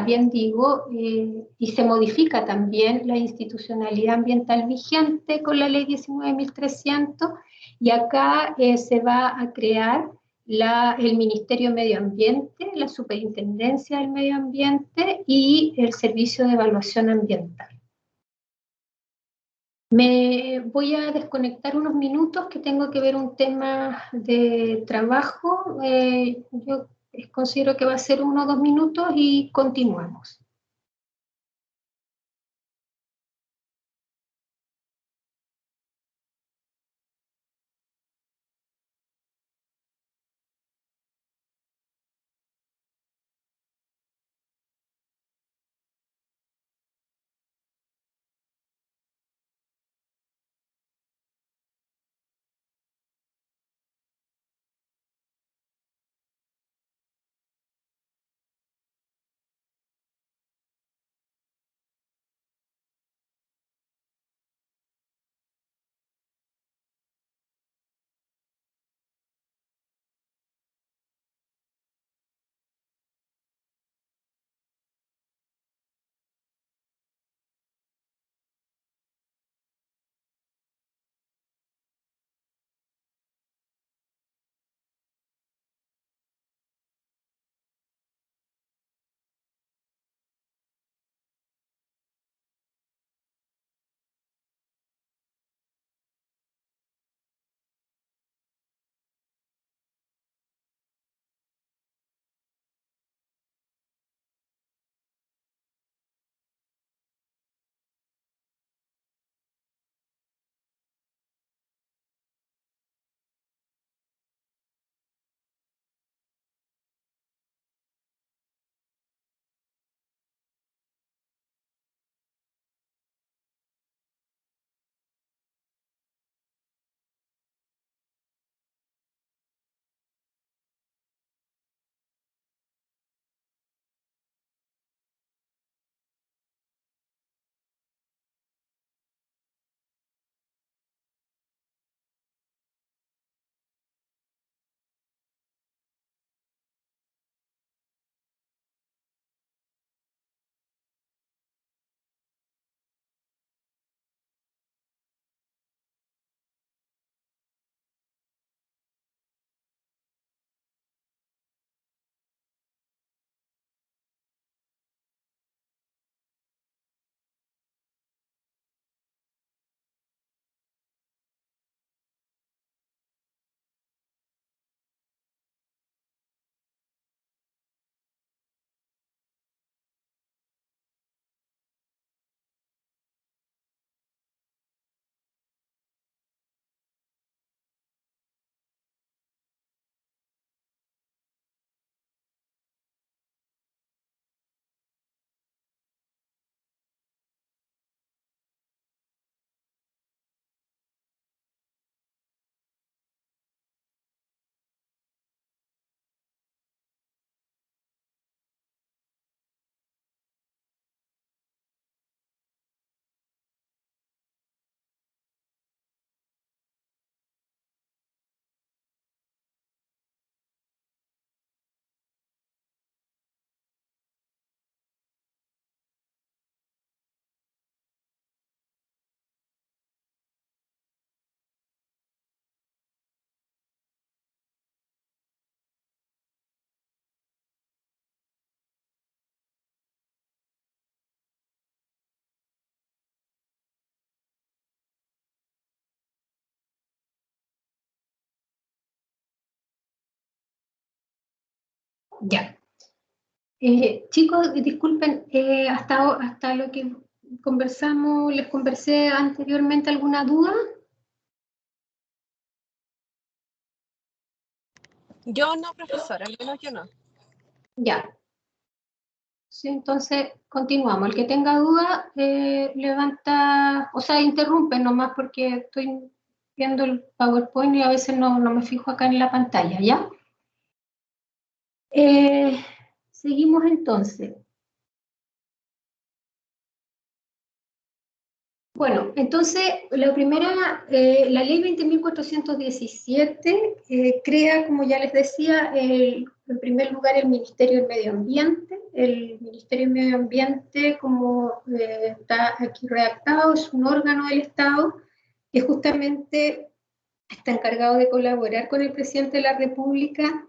bien digo, y se modifica también la institucionalidad ambiental vigente con la ley 19.300, y acá se va a crear el Ministerio de Medio Ambiente, la Superintendencia del Medio Ambiente y el Servicio de Evaluación Ambiental. Me voy a desconectar unos minutos que tengo que ver un tema de trabajo. Yo considero que va a ser 1 o 2 minutos y continuamos. Ya. Chicos, disculpen, hasta lo que conversamos, les conversé anteriormente, ¿alguna duda? Yo no, profesora, al menos yo no. Ya. Sí, entonces continuamos. El que tenga duda, levanta, o sea, interrumpe nomás porque estoy viendo el PowerPoint y a veces no me fijo acá en la pantalla, ¿ya? Seguimos entonces. Bueno, entonces, la primera, la ley 20.417 crea, como ya les decía, en primer lugar el Ministerio del Medio Ambiente. El Ministerio del Medio Ambiente, como está aquí redactado, es un órgano del Estado que justamente está encargado de colaborar con el presidente de la República.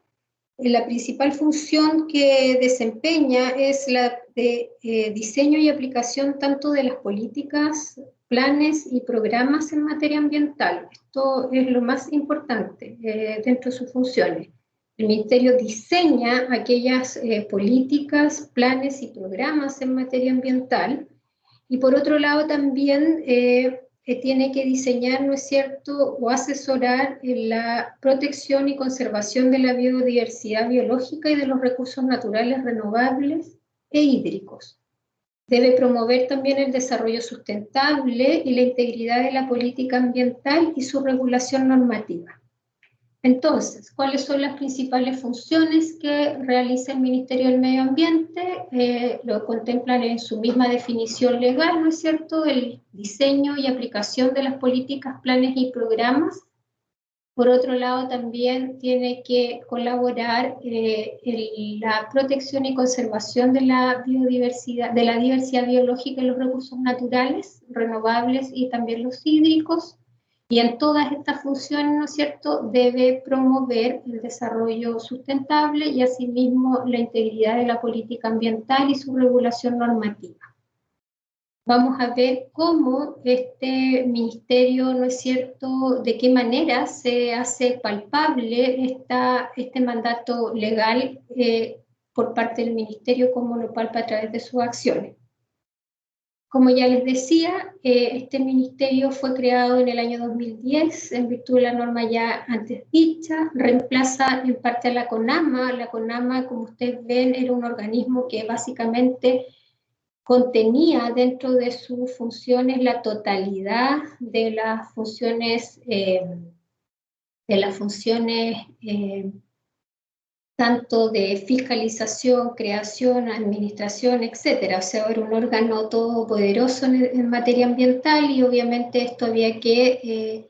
La principal función que desempeña es la de diseño y aplicación tanto de las políticas, planes y programas en materia ambiental. Esto es lo más importante dentro de sus funciones. El Ministerio diseña aquellas políticas, planes y programas en materia ambiental, y por otro lado también tiene que diseñar, ¿no es cierto?, o asesorar en la protección y conservación de la biodiversidad biológica y de los recursos naturales renovables e hídricos. Debe promover también el desarrollo sustentable y la integridad de la política ambiental y su regulación normativa. Entonces, ¿cuáles son las principales funciones que realiza el Ministerio del Medio Ambiente? Lo contemplan en su misma definición legal, ¿no es cierto? El diseño y aplicación de las políticas, planes y programas. Por otro lado, también tiene que colaborar en la protección y conservación de la biodiversidad, de la diversidad biológica y los recursos naturales, renovables y también los hídricos. Y en todas estas funciones, ¿no es cierto?, debe promover el desarrollo sustentable y asimismo la integridad de la política ambiental y su regulación normativa. Vamos a ver cómo este ministerio, ¿no es cierto?, de qué manera se hace palpable este mandato legal por parte del ministerio, cómo lo palpa a través de sus acciones. Como ya les decía, este ministerio fue creado en el año 2010 en virtud de la norma ya antes dicha, reemplaza en parte a la CONAMA. La CONAMA, como ustedes ven, era un organismo que básicamente contenía dentro de sus funciones la totalidad de las funciones, tanto de fiscalización, creación, administración, etcétera. O sea, era un órgano todopoderoso en materia ambiental y obviamente esto había que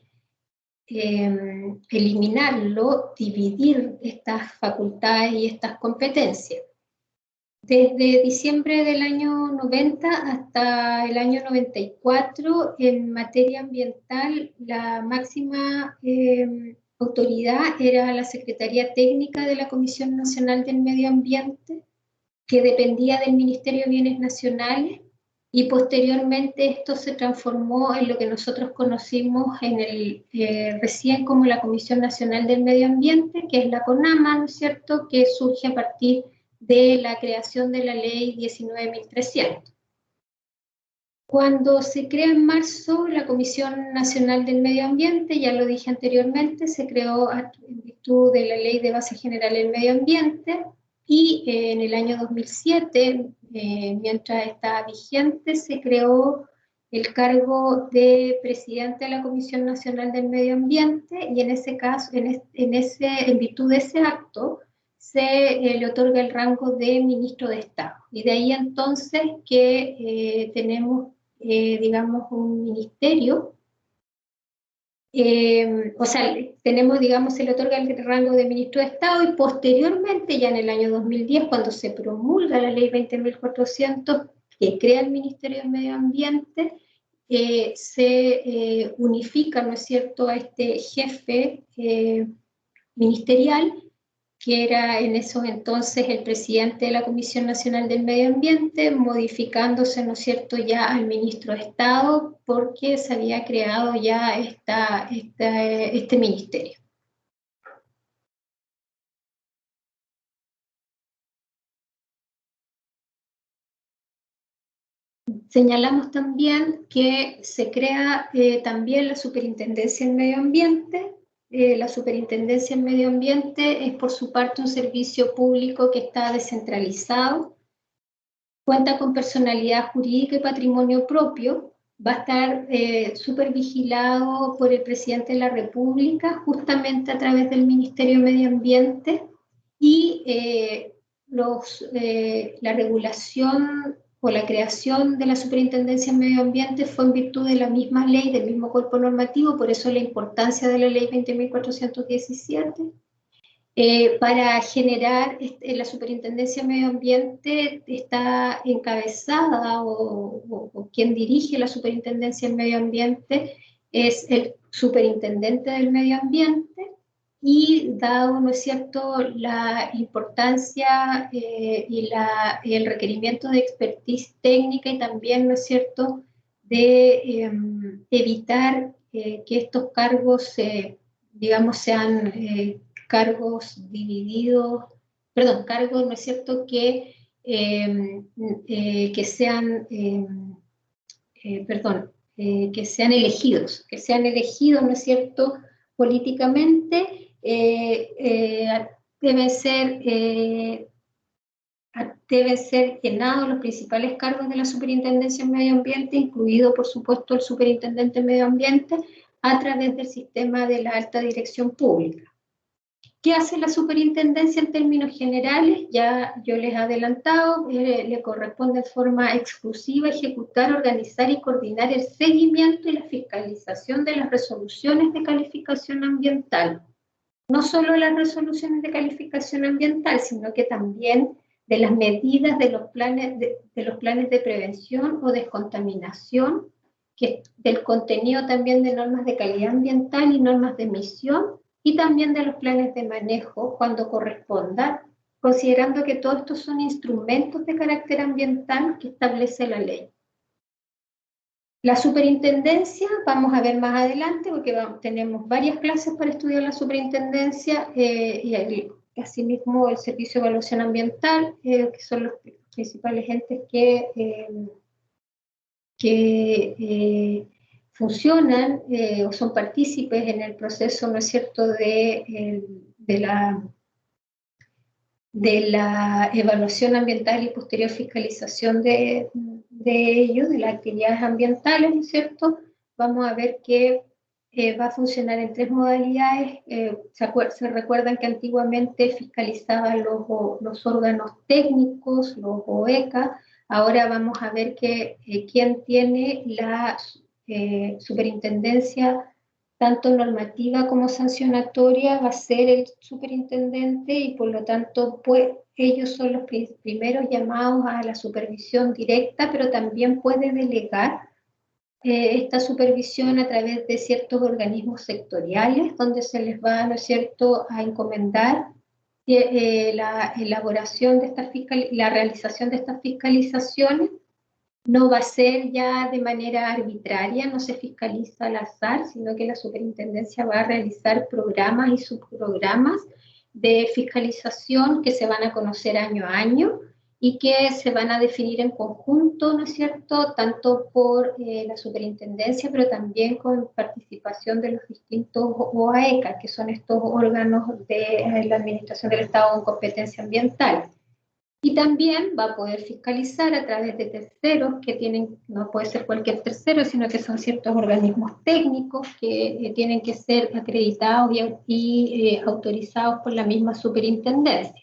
eliminarlo, dividir estas facultades y estas competencias. Desde diciembre del año 90 hasta el año 94, en materia ambiental, la máxima autoridad era la Secretaría Técnica de la Comisión Nacional del Medio Ambiente, que dependía del Ministerio de Bienes Nacionales, y posteriormente esto se transformó en lo que nosotros conocimos recién como la Comisión Nacional del Medio Ambiente, que es la CONAMA, ¿no es cierto?, que surge a partir de la creación de la ley 19.300. Cuando se crea en marzo la Comisión Nacional del Medio Ambiente, ya lo dije anteriormente, se creó en virtud de la Ley de Base General del Medio Ambiente, y en el año 2007, mientras estaba vigente, se creó el cargo de presidente de la Comisión Nacional del Medio Ambiente, y en ese caso, en virtud de ese acto, se le otorga el rango de ministro de Estado. Y de ahí entonces que tenemos, digamos, un ministerio, o sea, tenemos, digamos, se le otorga el rango de ministro de Estado, y posteriormente, ya en el año 2010, cuando se promulga la ley 20.400, que crea el Ministerio del Medio Ambiente, se unifica, ¿no es cierto?, a este jefe ministerial, que era en esos entonces el presidente de la Comisión Nacional del Medio Ambiente, modificándose, ¿no es cierto?, ya al ministro de Estado, porque se había creado ya este ministerio. Señalamos también que se crea también la Superintendencia en Medio Ambiente. La Superintendencia en Medio Ambiente es por su parte un servicio público que está descentralizado, cuenta con personalidad jurídica y patrimonio propio, va a estar supervigilado por el presidente de la República, justamente a través del Ministerio de Medio Ambiente, y la regulación o la creación de la Superintendencia en Medio Ambiente fue en virtud de la misma ley, del mismo cuerpo normativo, por eso la importancia de la ley 20.417. Para generar la Superintendencia de Medio Ambiente está encabezada o quien dirige la Superintendencia de Medio Ambiente es el Superintendente del Medio Ambiente, y dado, ¿no es cierto?, la importancia y el requerimiento de expertise técnica y también, ¿no es cierto?, de evitar que estos cargos, digamos, sean cargos divididos, perdón, cargos, ¿no es cierto?, que sean, que sean elegidos, ¿no es cierto?, políticamente, deben ser llenados los principales cargos de la Superintendencia de Medio Ambiente, incluido, por supuesto, el Superintendente de Medio Ambiente, a través del sistema de la alta dirección pública. ¿Qué hace la Superintendencia en términos generales? Ya yo les he adelantado, le corresponde de forma exclusiva ejecutar, organizar y coordinar el seguimiento y la fiscalización de las resoluciones de calificación ambiental. No solo las resoluciones de calificación ambiental, sino que también de las medidas de los planes de prevención o descontaminación, del contenido también de normas de calidad ambiental y normas de emisión, y también de los planes de manejo cuando corresponda, considerando que todos estos son instrumentos de carácter ambiental que establece la ley. La superintendencia, vamos a ver más adelante, porque tenemos varias clases para estudiar la superintendencia, y asimismo el servicio de evaluación ambiental, que son los principales entes que funcionan o son partícipes en el proceso, ¿no es cierto?, de la evaluación ambiental y posterior fiscalización de ellos, de las actividades ambientales, ¿no es cierto? Vamos a ver que va a funcionar en 3 modalidades. Se recuerdan que antiguamente fiscalizaban los órganos técnicos, los OECA. Ahora vamos a ver que quien tiene la superintendencia tanto normativa como sancionatoria va a ser el superintendente, y por lo tanto pues, ellos son los primeros llamados a la supervisión directa, pero también puede delegar esta supervisión a través de ciertos organismos sectoriales, donde se les va, ¿no es cierto?, a encomendar la elaboración de la realización de estas fiscalizaciones. No va a ser ya de manera arbitraria, no se fiscaliza al azar, sino que la superintendencia va a realizar programas y subprogramas de fiscalización que se van a conocer año a año y que se van a definir en conjunto, ¿no es cierto?, tanto por la superintendencia, pero también con participación de los distintos OAECA, que son estos órganos de la Administración del Estado en competencia ambiental. Y también va a poder fiscalizar a través de terceros que tienen, no puede ser cualquier tercero, sino que son ciertos organismos técnicos que tienen que ser acreditados y autorizados por la misma superintendencia.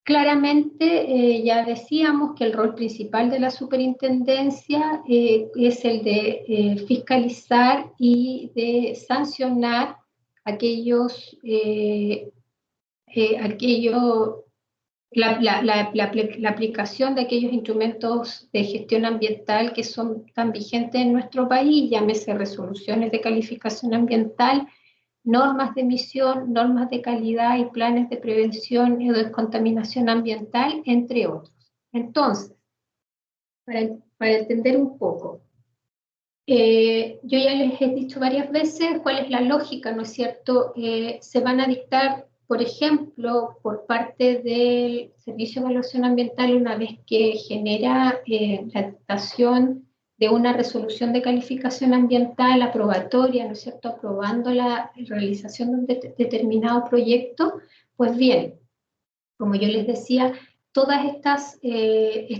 Claramente ya decíamos que el rol principal de la superintendencia es el de fiscalizar y de sancionar la aplicación de aquellos instrumentos de gestión ambiental que son tan vigentes en nuestro país, llámese resoluciones de calificación ambiental, normas de emisión, normas de calidad y planes de prevención y descontaminación ambiental, entre otros. Entonces, para entender un poco, yo ya les he dicho varias veces cuál es la lógica, ¿no es cierto? Se van a dictar, por ejemplo, por parte del Servicio de Evaluación Ambiental, una vez que genera la dictación de una resolución de calificación ambiental aprobatoria, ¿no es cierto?, aprobando la realización de un determinado proyecto, pues bien, como yo les decía, todas estas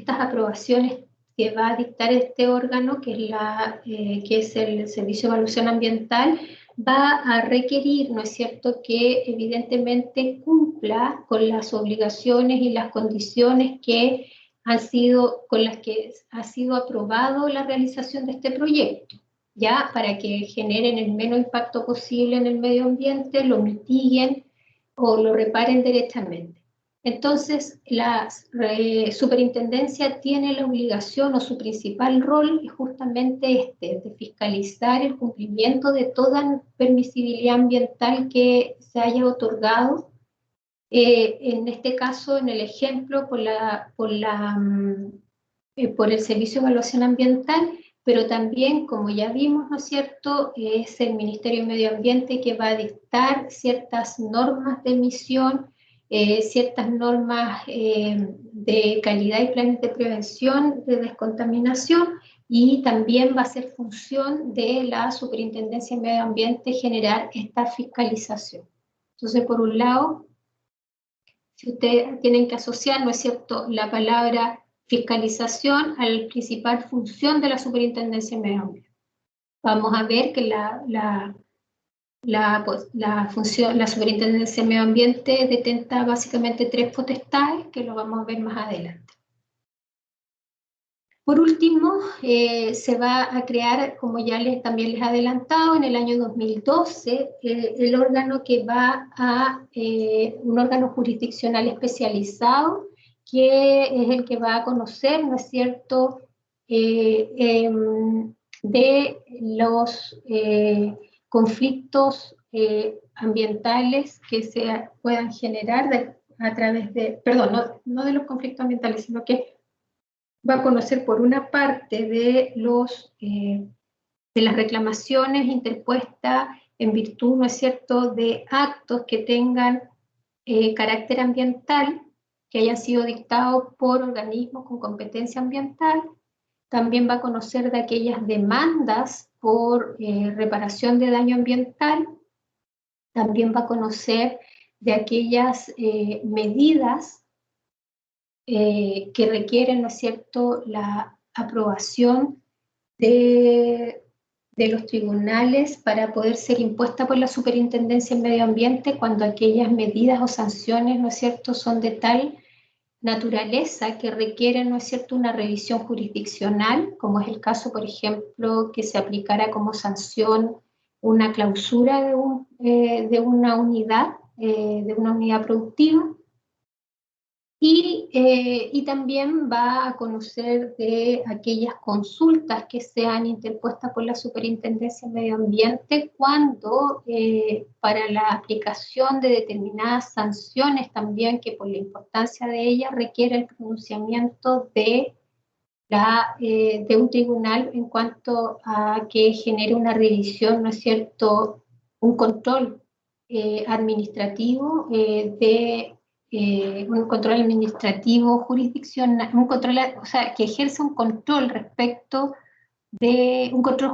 aprobaciones que va a dictar este órgano, que es el Servicio de Evaluación Ambiental, va a requerir, ¿no es cierto?, que evidentemente cumpla con las obligaciones y las condiciones que con las que ha sido aprobado la realización de este proyecto, ya para que generen el menor impacto posible en el medio ambiente, lo mitiguen o lo reparen derechamente. Entonces, la superintendencia tiene la obligación o su principal rol es justamente de fiscalizar el cumplimiento de toda permisibilidad ambiental que se haya otorgado. En este caso, en el ejemplo, por el Servicio de Evaluación Ambiental, pero también, como ya vimos, ¿no es cierto?, es el Ministerio de Medio Ambiente que va a dictar ciertas normas de emisión, ciertas normas de calidad y planes de prevención de descontaminación, y también va a ser función de la Superintendencia de Medio Ambiente generar esta fiscalización. Entonces, por un lado, si ustedes tienen que asociar, ¿no es cierto?, la palabra fiscalización a la principal función de la Superintendencia de Medio Ambiente. Vamos a ver que la Superintendencia de Medio Ambiente detenta básicamente 3 potestades, que lo vamos a ver más adelante. Por último, se va a crear, como ya también les he adelantado, en el año 2012, el órgano que un órgano jurisdiccional especializado, que es el que va a conocer, ¿no es cierto?, de los conflictos ambientales que se puedan generar a través de, perdón, no de los conflictos ambientales, sino que va a conocer por una parte de las reclamaciones interpuestas en virtud, ¿no es cierto?, de actos que tengan carácter ambiental, que hayan sido dictados por organismos con competencia ambiental. También va a conocer de aquellas demandas por reparación de daño ambiental. También va a conocer de aquellas medidas que requieren, ¿no es cierto?, la aprobación de los tribunales para poder ser impuesta por la Superintendencia en Medio Ambiente cuando aquellas medidas o sanciones, ¿no es cierto?, son de tal naturaleza que requieren, ¿no es cierto?, una revisión jurisdiccional, como es el caso, por ejemplo, que se aplicara como sanción una clausura de una unidad productiva. Y también va a conocer de aquellas consultas que sean interpuestas por la Superintendencia de Medio Ambiente cuando para la aplicación de determinadas sanciones también, que por la importancia de ellas requiere el pronunciamiento de un tribunal en cuanto a que genere una revisión, ¿no es cierto?, un control administrativo un control administrativo jurisdiccional, o sea, que ejerce un control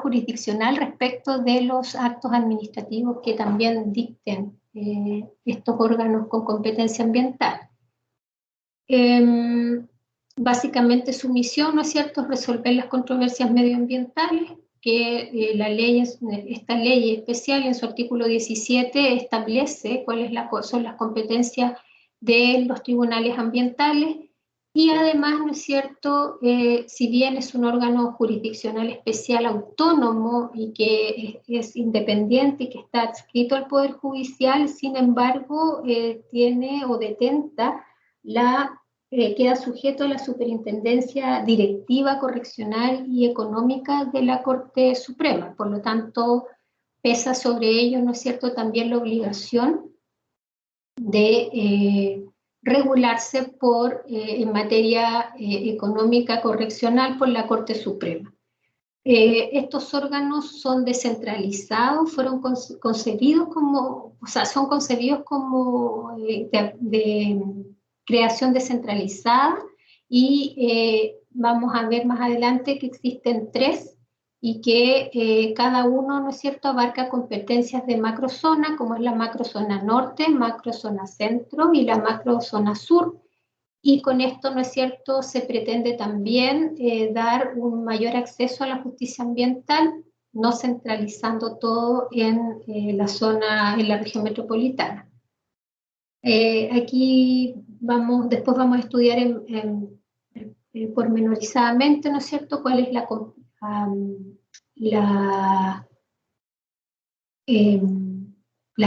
jurisdiccional respecto de los actos administrativos que también dicten estos órganos con competencia ambiental. Básicamente su misión, ¿no es cierto?, es resolver las controversias medioambientales, que esta ley especial en su artículo 17 establece cuáles son las competencias de los tribunales ambientales, y además, ¿no es cierto?, si bien es un órgano jurisdiccional especial autónomo y que es independiente y que está adscrito al Poder Judicial, sin embargo, tiene o detenta queda sujeto a la superintendencia directiva, correccional y económica de la Corte Suprema. Por lo tanto, pesa sobre ellos, ¿no es cierto?, también la obligación de regularse en materia económica correccional por la Corte Suprema. Estos órganos son descentralizados, fueron concebidos como, son concebidos como de creación descentralizada, y vamos a ver más adelante que existen 3 y que cada uno, ¿no es cierto?, abarca competencias de macrozona, como es la macrozona norte, macrozona centro y la macrozona sur. Y con esto, ¿no es cierto?, se pretende también dar un mayor acceso a la justicia ambiental, no centralizando todo en la zona, en la región metropolitana. Aquí después vamos a estudiar pormenorizadamente, ¿no es cierto?, cuál es la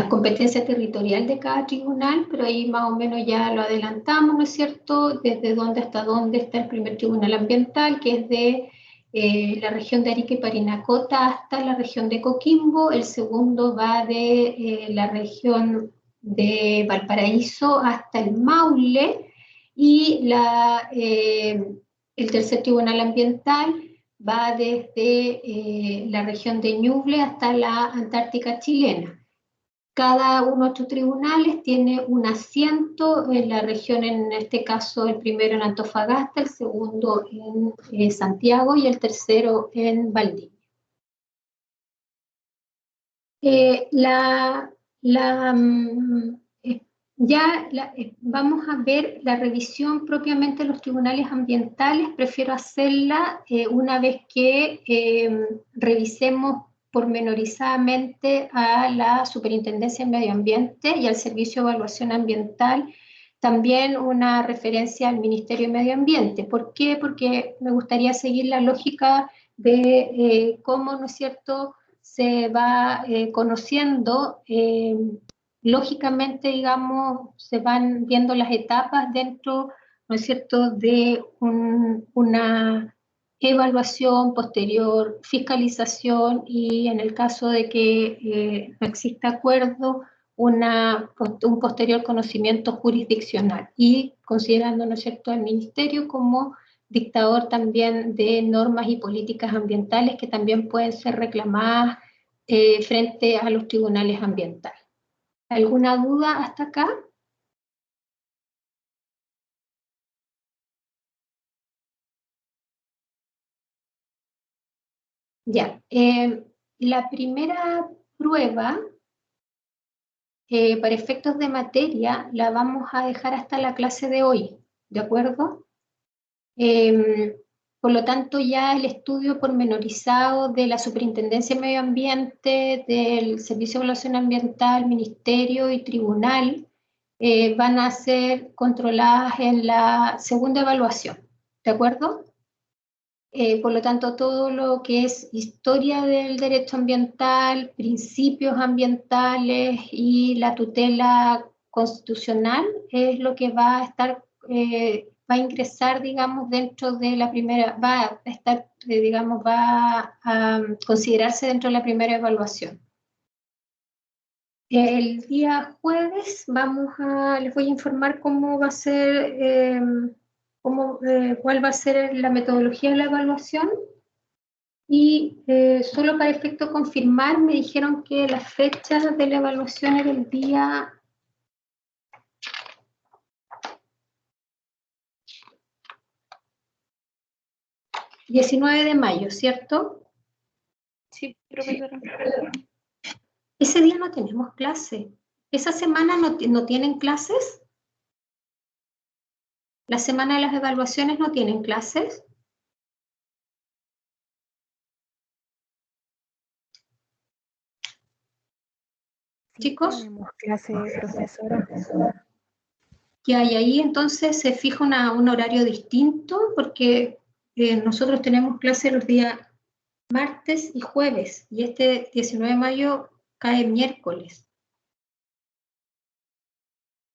competencia territorial de cada tribunal, pero ahí más o menos ya lo adelantamos, ¿no es cierto?, desde dónde hasta dónde está el primer tribunal ambiental, que es de la región de Arica y Parinacota hasta la región de Coquimbo. El segundo va de la región de Valparaíso hasta el Maule, y el tercer tribunal ambiental va desde la región de Ñuble hasta la Antártica chilena. Cada uno de estos tribunales tiene un asiento en la región, en este caso el primero en Antofagasta, el segundo en Santiago y el tercero en Valdivia. Vamos a ver la revisión propiamente de los tribunales ambientales. Prefiero hacerla una vez que revisemos pormenorizadamente a la Superintendencia de Medio Ambiente y al Servicio de Evaluación Ambiental, también una referencia al Ministerio de Medio Ambiente. ¿Por qué? Porque me gustaría seguir la lógica de cómo, ¿no es cierto?, se va conociendo, lógicamente, digamos, se van viendo las etapas dentro, ¿no es cierto?, de una evaluación posterior, fiscalización, y en el caso de que no exista acuerdo, un posterior conocimiento jurisdiccional, y considerando, ¿no es cierto?, al Ministerio como dictador también de normas y políticas ambientales que también pueden ser reclamadas frente a los tribunales ambientales. ¿Alguna duda hasta acá? Ya, la primera prueba, para efectos de materia, la vamos a dejar hasta la clase de hoy, ¿de acuerdo? Por lo tanto, ya el estudio pormenorizado de la Superintendencia de Medio Ambiente, del Servicio de Evaluación Ambiental, Ministerio y Tribunal van a ser controladas en la segunda evaluación, ¿de acuerdo? Por lo tanto, todo lo que es historia del derecho ambiental, principios ambientales y la tutela constitucional es lo que va a estar, va a ingresar, digamos, dentro de la primera, va a estar, digamos, va a considerarse dentro de la primera evaluación. El día jueves les voy a informar cómo va a ser, cuál va a ser la metodología de la evaluación. Y solo para efecto confirmar, me dijeron que la fecha de la evaluación era el día 19 de mayo, ¿cierto? Sí, profesora. Ese día no tenemos clase. ¿Esa semana no tienen clases? ¿La semana de las evaluaciones no tienen clases? Sí, ¿Chicos? tenemos clase, profesora. ¿Qué hay ahí? Entonces se fija un horario distinto, porque nosotros tenemos clase los días martes y jueves, y este 19 de mayo cae miércoles.